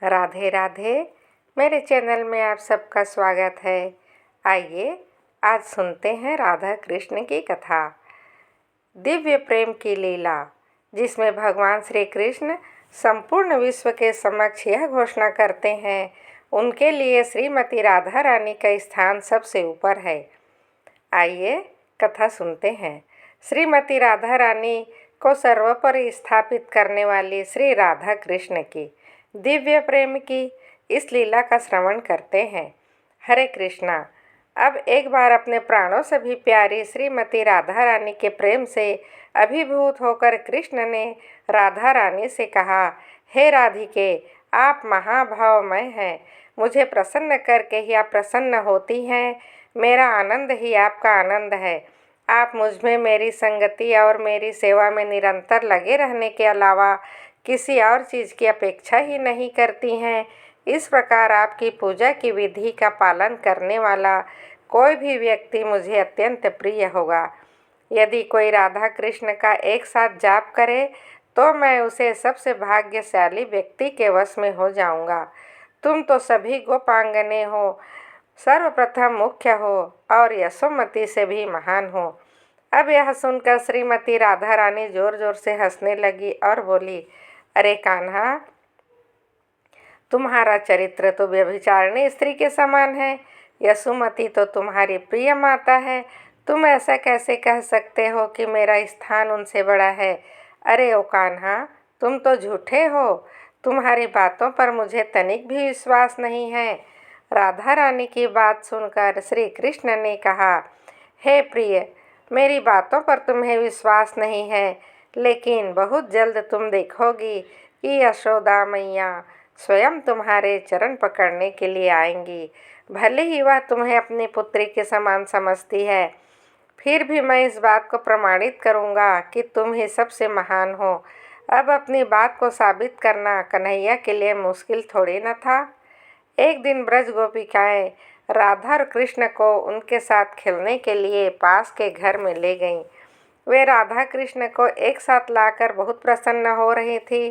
राधे राधे। मेरे चैनल में आप सबका स्वागत है। आइए आज सुनते हैं राधा कृष्ण की कथा। दिव्य प्रेम की लीला, जिसमें भगवान श्री कृष्ण संपूर्ण विश्व के समक्ष यह घोषणा करते हैं, उनके लिए श्रीमती राधा रानी का स्थान सबसे ऊपर है। आइए कथा सुनते हैं। श्रीमती राधा रानी को सर्वोपरि स्थापित करने वाली श्री राधा कृष्ण की दिव्य प्रेम की इस लीला का श्रवण करते हैं। हरे कृष्णा। अब एक बार अपने प्राणों से भी प्यारी श्रीमती राधा रानी के प्रेम से अभिभूत होकर कृष्ण ने राधा रानी से कहा, हे राधिके, आप महाभावमय हैं। मुझे प्रसन्न करके ही आप प्रसन्न होती हैं। मेरा आनंद ही आपका आनंद है। आप मुझमें मेरी संगति और मेरी सेवा में निरंतर लगे रहने के अलावा किसी और चीज़ की अपेक्षा ही नहीं करती हैं। इस प्रकार आपकी पूजा की विधि का पालन करने वाला कोई भी व्यक्ति मुझे अत्यंत प्रिय होगा। यदि कोई राधा कृष्ण का एक साथ जाप करे तो मैं उसे सबसे भाग्यशाली व्यक्ति के वश में हो जाऊंगा। तुम तो सभी गोपांगने हो, सर्वप्रथम मुख्य हो और यशोमती से भी महान हो। अब यह सुनकर श्रीमती राधा रानी जोर जोर से हंसने लगी और बोली, अरे कान्हा, तुम्हारा चरित्र तो व्यभिचारिणी स्त्री के समान है। यशोमती तो तुम्हारी प्रिय माता है। तुम ऐसा कैसे कह सकते हो कि मेरा स्थान उनसे बड़ा है? अरे ओ कान्हा, तुम तो झूठे हो। तुम्हारी बातों पर मुझे तनिक भी विश्वास नहीं है। राधा रानी की बात सुनकर श्री कृष्ण ने कहा, हे प्रिय, मेरी बातों पर तुम्हें विश्वास नहीं है, लेकिन बहुत जल्द तुम देखोगी कि यशोदा मैया स्वयं तुम्हारे चरण पकड़ने के लिए आएंगी। भले ही वह तुम्हें अपनी पुत्री के समान समझती है, फिर भी मैं इस बात को प्रमाणित करूँगा कि तुम ही सबसे महान हो। अब अपनी बात को साबित करना कन्हैया के लिए मुश्किल थोड़ी न था। एक दिन ब्रज गोपिकाएं राधा और कृष्ण को उनके साथ खेलने के लिए पास के घर में ले गईं। वे राधा कृष्ण को एक साथ लाकर बहुत प्रसन्न हो रही थी।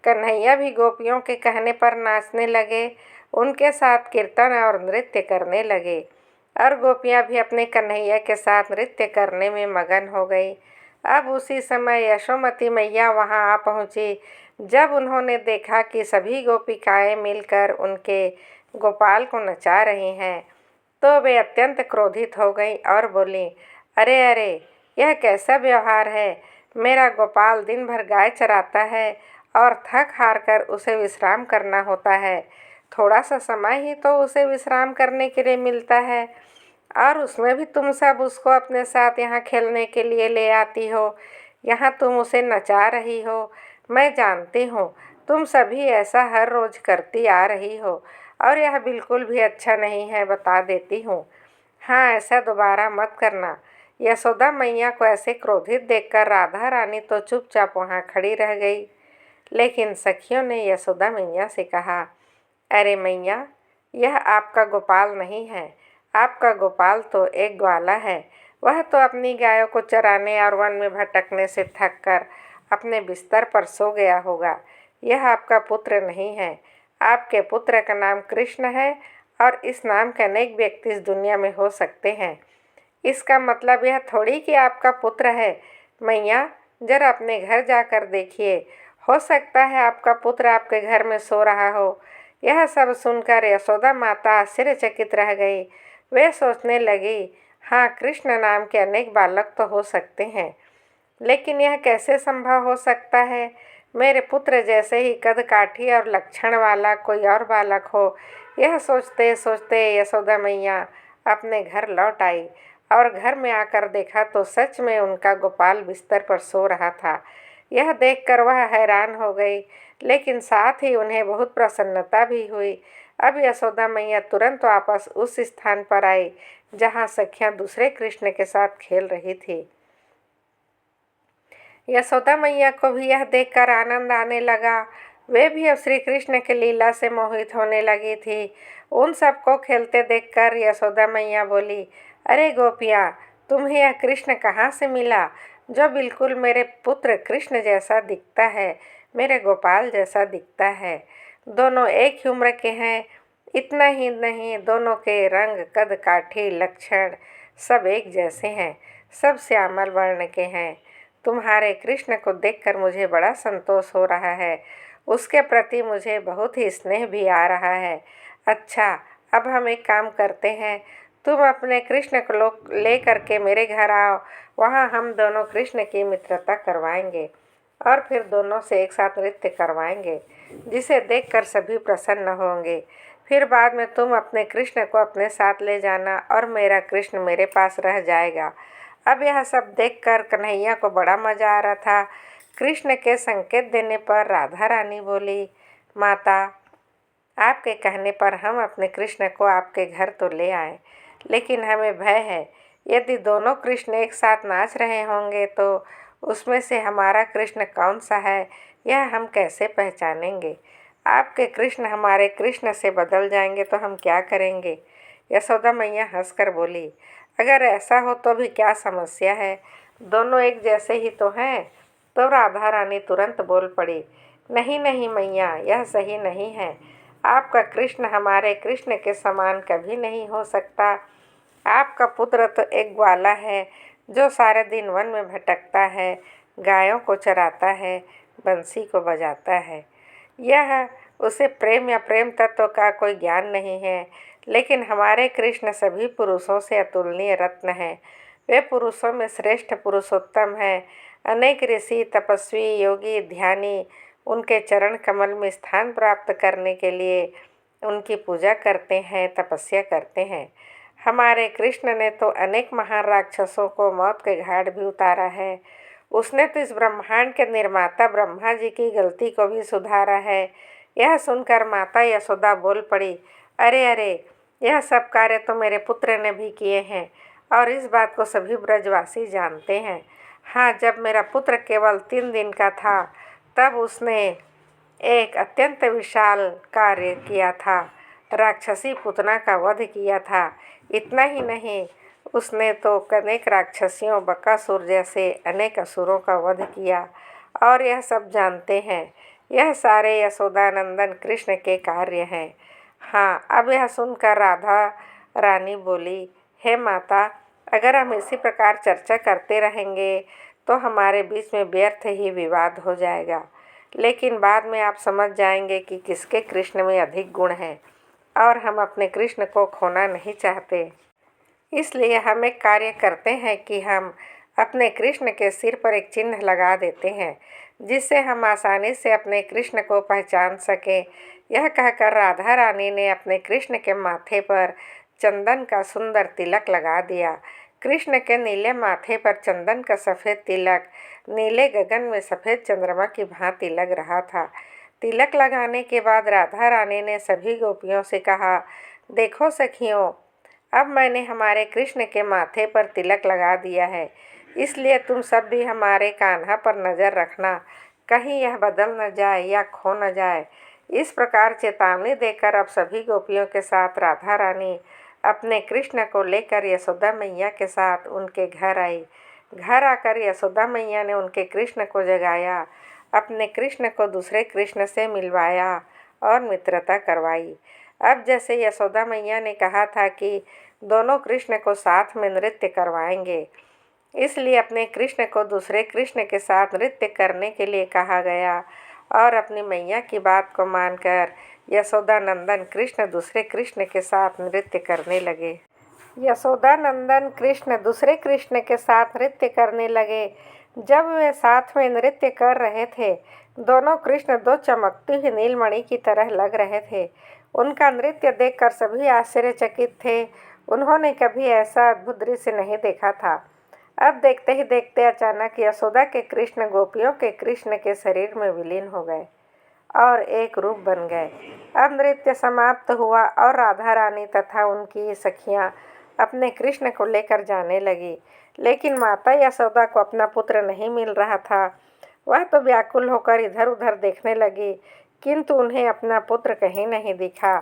कन्हैया भी गोपियों के कहने पर नाचने लगे, उनके साथ कीर्तन और नृत्य करने लगे और गोपियां भी अपने कन्हैया के साथ नृत्य करने में मगन हो गई। अब उसी समय यशोमती मैया वहां आ पहुंची। जब उन्होंने देखा कि सभी गोपिकाएं मिलकर उनके गोपाल को नचा रही हैं, तो वे अत्यंत क्रोधित हो गईं और बोलीं, अरे अरे, यह कैसा व्यवहार है? मेरा गोपाल दिन भर गाय चराता है और थक हार कर उसे विश्राम करना होता है। थोड़ा सा समय ही तो उसे विश्राम करने के लिए मिलता है, और उसमें भी तुम सब उसको अपने साथ यहाँ खेलने के लिए ले आती हो। यहाँ तुम उसे नचा रही हो। मैं जानती हूँ तुम सभी ऐसा हर रोज करती आ रही हो और यह बिल्कुल भी अच्छा नहीं है, बता देती हूँ। हाँ, ऐसा दोबारा मत करना। यशोदा मैया को ऐसे क्रोधित देखकर राधा रानी तो चुपचाप वहाँ खड़ी रह गई। लेकिन सखियों ने यशोदा मैया से कहा, अरे मैया, यह आपका गोपाल नहीं है। आपका गोपाल तो एक ग्वाला है। वह तो अपनी गायों को चराने और वन में भटकने से थककर अपने बिस्तर पर सो गया होगा। यह आपका पुत्र नहीं है। आपके पुत्र का नाम कृष्ण है और इस नाम के अनेक व्यक्ति इस दुनिया में हो सकते हैं। इसका मतलब यह थोड़ी कि आपका पुत्र है। मैया, जरा अपने घर जाकर देखिए, हो सकता है आपका पुत्र आपके घर में सो रहा हो। यह सब सुनकर यशोदा माता आश्चर्यचकित रह गई। वे सोचने लगी, हाँ, कृष्ण नाम के अनेक बालक तो हो सकते हैं, लेकिन यह कैसे संभव हो सकता है? मेरे पुत्र जैसे ही कदकाठी और लक्षण वाला कोई और बालक हो। यह सोचते सोचते यशोदा मैया अपने घर लौट आई और घर में आकर देखा तो सच में उनका गोपाल बिस्तर पर सो रहा था। यह देखकर वह हैरान हो गई, लेकिन साथ ही उन्हें बहुत प्रसन्नता भी हुई। अब यशोदा मैया तुरंत वापस उस स्थान पर आई जहाँ सखियाँ दूसरे कृष्ण के साथ खेल रही थी। यशोदा मैया को भी यह देखकर आनंद आने लगा। वे भी अब श्री कृष्ण की लीला से मोहित होने लगी थी। उन सबको खेलते देखकर यशोदा मैया बोली, अरे गोपियाँ, तुम्हें यह कृष्ण कहाँ से मिला, जो बिल्कुल मेरे पुत्र कृष्ण जैसा दिखता है, मेरे गोपाल जैसा दिखता है? दोनों एक ही उम्र के हैं। इतना ही नहीं, दोनों के रंग, कद काठी, लक्षण सब एक जैसे हैं, सब श्यामल वर्ण के हैं। तुम्हारे कृष्ण को देखकर मुझे बड़ा संतोष हो रहा है। उसके प्रति मुझे बहुत ही स्नेह भी आ रहा है। अच्छा, अब हम एक काम करते हैं, तुम अपने कृष्ण को ले करके मेरे घर आओ। वहाँ हम दोनों कृष्ण की मित्रता करवाएंगे और फिर दोनों से एक साथ नृत्य करवाएंगे, जिसे देखकर सभी प्रसन्न होंगे। फिर बाद में तुम अपने कृष्ण को अपने साथ ले जाना और मेरा कृष्ण मेरे पास रह जाएगा। अब यह सब देखकर कन्हैया को बड़ा मजा आ रहा था। कृष्ण के संकेत देने पर राधा रानी बोली, माता, आपके कहने पर हम अपने कृष्ण को आपके घर तो ले आए, लेकिन हमें भय है, यदि दोनों कृष्ण एक साथ नाच रहे होंगे तो उसमें से हमारा कृष्ण कौन सा है, यह हम कैसे पहचानेंगे। आपके कृष्ण हमारे कृष्ण से बदल जाएंगे तो हम क्या करेंगे। यशोदा मैया हंसकर बोली, अगर ऐसा हो तो भी क्या समस्या है, दोनों एक जैसे ही तो हैं। तो राधा रानी तुरंत बोल पड़ी, नहीं नहीं मैया, यह सही नहीं है। आपका कृष्ण हमारे कृष्ण के समान कभी नहीं हो सकता। आपका पुत्र तो एक ग्वाला है जो सारे दिन वन में भटकता है, गायों को चराता है, बंसी को बजाता है। यह उसे प्रेम या प्रेम तत्व का कोई ज्ञान नहीं है। लेकिन हमारे कृष्ण सभी पुरुषों से अतुलनीय रत्न हैं। वे पुरुषों में श्रेष्ठ पुरुषोत्तम हैं। अनेक ऋषि, तपस्वी, योगी, ध्यानी उनके चरण कमल में स्थान प्राप्त करने के लिए उनकी पूजा करते हैं, तपस्या करते हैं। हमारे कृष्ण ने तो अनेक महान राक्षसों को मौत के घाट भी उतारा है। उसने तो इस ब्रह्मांड के निर्माता ब्रह्मा जी की गलती को भी सुधारा है। यह सुनकर माता यशोदा बोल पड़ी, अरे अरे, यह सब कार्य तो मेरे पुत्र ने भी किए हैं और इस बात को सभी ब्रजवासी जानते हैं। हाँ, जब मेरा पुत्र केवल 3 दिन का था तब उसने एक अत्यंत विशाल कार्य किया था, राक्षसी पुतना का वध किया था। इतना ही नहीं, उसने तो अनेक राक्षसियों, बकासुर जैसे अनेक असुरों का वध किया और यह सब जानते हैं। यह सारे यशोदानंदन कृष्ण के कार्य हैं। हाँ, अब यह सुनकर राधा रानी बोली, हे माता, अगर हम इसी प्रकार चर्चा करते रहेंगे तो हमारे बीच में व्यर्थ ही विवाद हो जाएगा। लेकिन बाद में आप समझ जाएंगे कि किसके कृष्ण में अधिक गुण हैं और हम अपने कृष्ण को खोना नहीं चाहते। इसलिए हम एक कार्य करते हैं कि हम अपने कृष्ण के सिर पर एक चिन्ह लगा देते हैं, जिससे हम आसानी से अपने कृष्ण को पहचान सकें। यह कहकर राधा रानी ने अपने कृष्ण के माथे पर चंदन का सुंदर तिलक लगा दिया। कृष्ण के नीले माथे पर चंदन का सफ़ेद तिलक नीले गगन में सफ़ेद चंद्रमा की भांति लग रहा था। तिलक लगाने के बाद राधा रानी ने सभी गोपियों से कहा, देखो सखियों, अब मैंने हमारे कृष्ण के माथे पर तिलक लगा दिया है, इसलिए तुम सब भी हमारे कान्हा पर नज़र रखना, कहीं यह बदल न जाए या खो न जाए। इस प्रकार चेतावनी देकर अब सभी गोपियों के साथ राधा रानी अपने कृष्ण को लेकर यशोदा मैया के साथ उनके घर आई। घर आकर यशोदा मैया ने उनके कृष्ण को जगाया, अपने कृष्ण को दूसरे कृष्ण से मिलवाया और मित्रता करवाई। अब जैसे यशोदा मैया ने कहा था कि दोनों कृष्ण को साथ में नृत्य करवाएंगे, इसलिए अपने कृष्ण को दूसरे कृष्ण के साथ नृत्य करने के लिए कहा गया और अपनी मैया की बात को मानकर यशोदानंदन कृष्ण दूसरे कृष्ण के साथ नृत्य करने लगे। यशोदानंदन कृष्ण दूसरे कृष्ण के साथ नृत्य करने लगे। जब वे साथ में नृत्य कर रहे थे, दोनों कृष्ण दो चमकती हुई नीलमणि की तरह लग रहे थे। उनका नृत्य देखकर सभी आश्चर्यचकित थे। उन्होंने कभी ऐसा अद्भुत दृश्य नहीं देखा था। अब देखते ही देखते अचानक यशोदा के कृष्ण गोपियों के कृष्ण के शरीर में विलीन हो गए और एक रूप बन गए। अब नृत्य समाप्त हुआ और राधा रानी तथा उनकी सखियां अपने कृष्ण को लेकर जाने लगी। लेकिन माता यशोदा को अपना पुत्र नहीं मिल रहा था। वह तो व्याकुल होकर इधर उधर देखने लगी, किंतु उन्हें अपना पुत्र कहीं नहीं दिखा।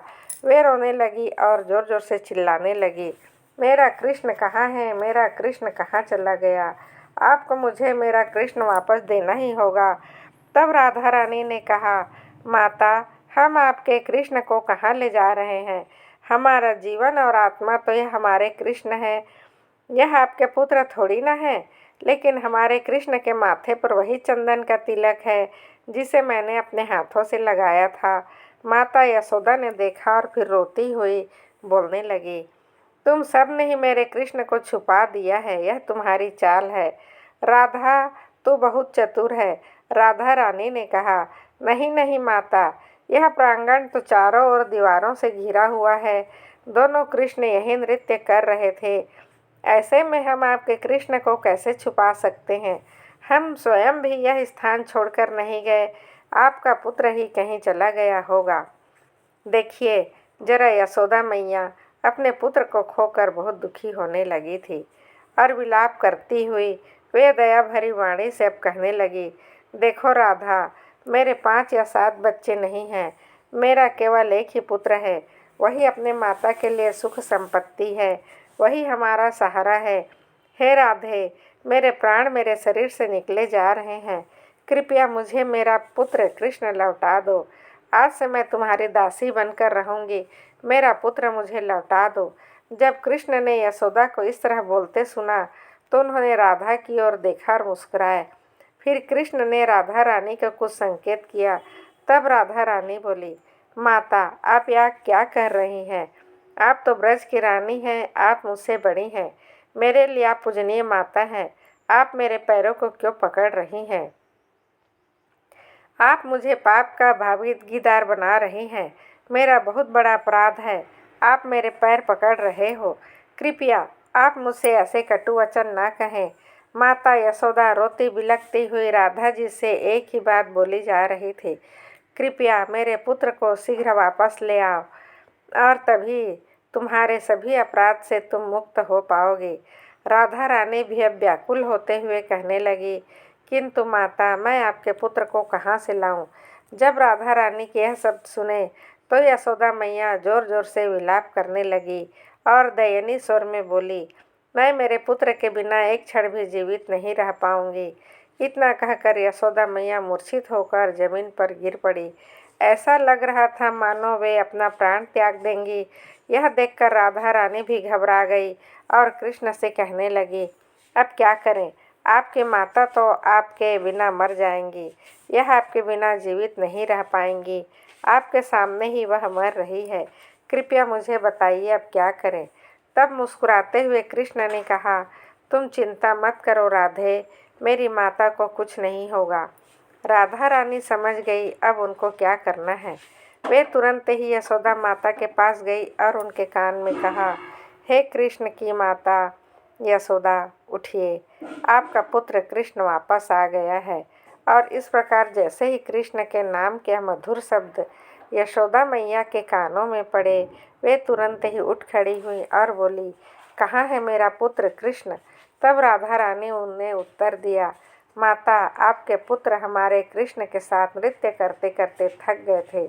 वे रोने लगी और जोर जोर से चिल्लाने लगी, मेरा कृष्ण कहाँ है, मेरा कृष्ण कहाँ चला गया, आपको मुझे मेरा कृष्ण वापस देना ही होगा। तब राधा रानी ने कहा, माता, हम आपके कृष्ण को कहाँ ले जा रहे हैं? हमारा जीवन और आत्मा तो यह हमारे कृष्ण है। यह आपके पुत्र थोड़ी ना है, लेकिन हमारे कृष्ण के माथे पर वही चंदन का तिलक है जिसे मैंने अपने हाथों से लगाया था। माता यशोदा ने देखा और फिर रोती हुई बोलने लगी, तुम सब ने ही मेरे कृष्ण को छुपा दिया है। यह तुम्हारी चाल है। राधा, तू बहुत चतुर है। राधा रानी ने कहा, नहीं नहीं माता, यह प्रांगण तो चारों ओर दीवारों से घिरा हुआ है। दोनों कृष्ण यही नृत्य कर रहे थे। ऐसे में हम आपके कृष्ण को कैसे छुपा सकते हैं? हम स्वयं भी यह स्थान छोड़कर नहीं गए। आपका पुत्र ही कहीं चला गया होगा। देखिए जरा, यशोदा मैया अपने पुत्र को खोकर बहुत दुखी होने लगी थी और विलाप करती हुई वे दया भरी वाणी से अब कहने लगी, देखो राधा, मेरे 5 या 7 बच्चे नहीं हैं। मेरा केवल एक ही पुत्र है। वही अपने माता के लिए सुख संपत्ति है। वही हमारा सहारा है। हे राधे, मेरे प्राण मेरे शरीर से निकले जा रहे हैं। कृपया मुझे मेरा पुत्र कृष्ण लौटा दो। आज से मैं तुम्हारी दासी बनकर रहूंगी। मेरा पुत्र मुझे लौटा दो। जब कृष्ण ने यशोदा को इस तरह बोलते सुना तो उन्होंने राधा की ओर देखा और मुस्कुराए। फिर कृष्ण ने राधा रानी को कुछ संकेत किया। तब राधा रानी बोली, माता, आप यहाँ क्या कर रही हैं? आप तो ब्रज की रानी हैं। आप मुझसे बड़ी हैं। मेरे लिए आप पूजनीय माता हैं। आप मेरे पैरों को क्यों पकड़ रही हैं? आप मुझे पाप का भागीदार बना रही हैं। मेरा बहुत बड़ा अपराध है। आप मेरे पैर पकड़ रहे हो। कृपया आप मुझसे ऐसे कटु वचन ना कहें। माता यशोदा रोती बिलखती हुई राधा जी से एक ही बात बोली जा रही थी, कृपया मेरे पुत्र को शीघ्र वापस ले आओ और तभी तुम्हारे सभी अपराध से तुम मुक्त हो पाओगे। राधा रानी भी अब व्याकुल होते हुए कहने लगी, किंतु माता, मैं आपके पुत्र को कहाँ से लाऊं? जब राधा रानी के यह शब्द सुने तो यशोदा मैया जोर जोर से विलाप करने लगी और दयनीय स्वर में बोली, मैं मेरे पुत्र के बिना एक क्षण भी जीवित नहीं रह पाऊंगी। इतना कहकर यशोदा मैया मूर्छित होकर जमीन पर गिर पड़ी। ऐसा लग रहा था मानो वे अपना प्राण त्याग देंगी। यह देखकर राधा रानी भी घबरा गई और कृष्ण से कहने लगी, अब क्या करें? आपकी माता तो आपके बिना मर जाएंगी। यह आपके बिना जीवित नहीं रह पाएंगी। आपके सामने ही वह मर रही है। कृपया मुझे बताइए अब क्या करें? तब मुस्कुराते हुए कृष्ण ने कहा, तुम चिंता मत करो राधे, मेरी माता को कुछ नहीं होगा। राधा रानी समझ गई अब उनको क्या करना है। वे तुरंत ही यशोदा माता के पास गई और उनके कान में कहा, हे कृष्ण की माता यशोदा, उठिए, आपका पुत्र कृष्ण वापस आ गया है। और इस प्रकार जैसे ही कृष्ण के नाम के मधुर शब्द यशोदा मैया के कानों में पड़े, वे तुरंत ही उठ खड़ी हुई और बोली, कहाँ है मेरा पुत्र कृष्ण? तब राधा रानी उन्हें उत्तर दिया, माता, आपके पुत्र हमारे कृष्ण के साथ नृत्य करते करते थक गए थे,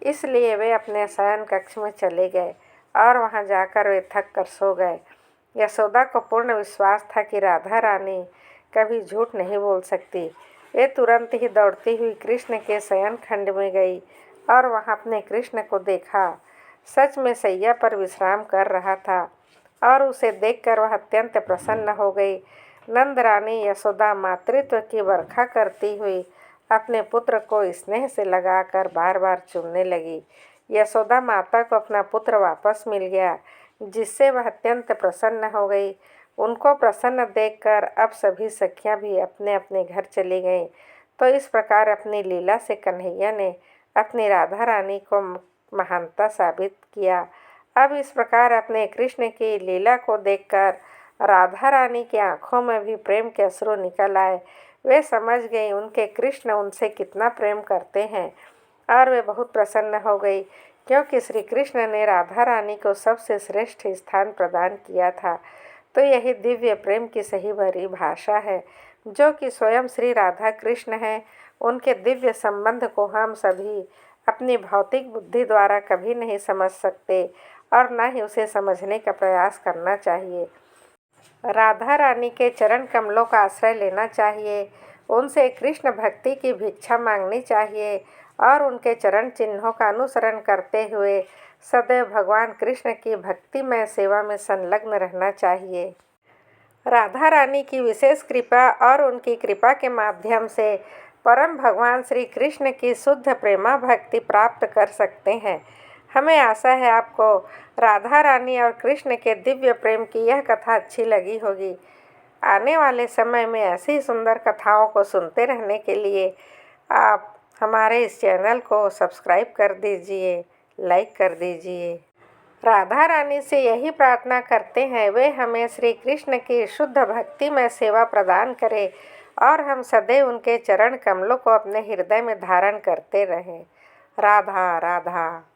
इसलिए वे अपने शयन कक्ष में चले गए और वहां जाकर वे थक कर सो गए। यशोदा को पूर्ण विश्वास था कि राधा रानी कभी झूठ नहीं बोल सकती। वे तुरंत ही दौड़ती हुई कृष्ण के शयन खंड में गई और वहां अपने कृष्ण को देखा। सच में सैया पर विश्राम कर रहा था और उसे देखकर वह अत्यंत प्रसन्न हो गई। नंद रानी यशोदा मातृत्व की वर्षा करती हुई अपने पुत्र को स्नेह से लगाकर बार बार चूमने लगी। यशोदा माता को अपना पुत्र वापस मिल गया, जिससे वह अत्यंत प्रसन्न हो गई। उनको प्रसन्न देखकर अब सभी सखियां भी अपने अपने घर चली गईं। तो इस प्रकार अपनी लीला से कन्हैया ने अपनी राधा रानी को महानता साबित किया। अब इस प्रकार अपने कृष्ण की लीला को देखकर राधा रानी की आंखों में भी प्रेम के अश्रु निकल आए। वे समझ गई उनके कृष्ण उनसे कितना प्रेम करते हैं और वे बहुत प्रसन्न हो गई, क्योंकि श्री कृष्ण ने राधा रानी को सबसे श्रेष्ठ स्थान प्रदान किया था। तो यही दिव्य प्रेम की सही भरी भाषा है, जो कि स्वयं श्री राधा कृष्ण हैं। उनके दिव्य संबंध को हम सभी अपनी भौतिक बुद्धि द्वारा कभी नहीं समझ सकते और न ही उसे समझने का प्रयास करना चाहिए। राधा रानी के चरण कमलों का आश्रय लेना चाहिए, उनसे कृष्ण भक्ति की भिक्षा मांगनी चाहिए और उनके चरण चिन्हों का अनुसरण करते हुए सदैव भगवान कृष्ण की भक्तिमय सेवा में संलग्न रहना चाहिए। राधा रानी की विशेष कृपा और उनकी कृपा के माध्यम से परम भगवान श्री कृष्ण की शुद्ध प्रेमा भक्ति प्राप्त कर सकते हैं। हमें आशा है आपको राधा रानी और कृष्ण के दिव्य प्रेम की यह कथा अच्छी लगी होगी। आने वाले समय में ऐसी सुंदर कथाओं को सुनते रहने के लिए आप हमारे इस चैनल को सब्सक्राइब कर दीजिए, लाइक कर दीजिए। राधा रानी से यही प्रार्थना करते हैं वे हमें श्री कृष्ण की शुद्ध भक्ति में सेवा प्रदान करें और हम सदैव उनके चरण कमलों को अपने हृदय में धारण करते रहें। राधा राधा।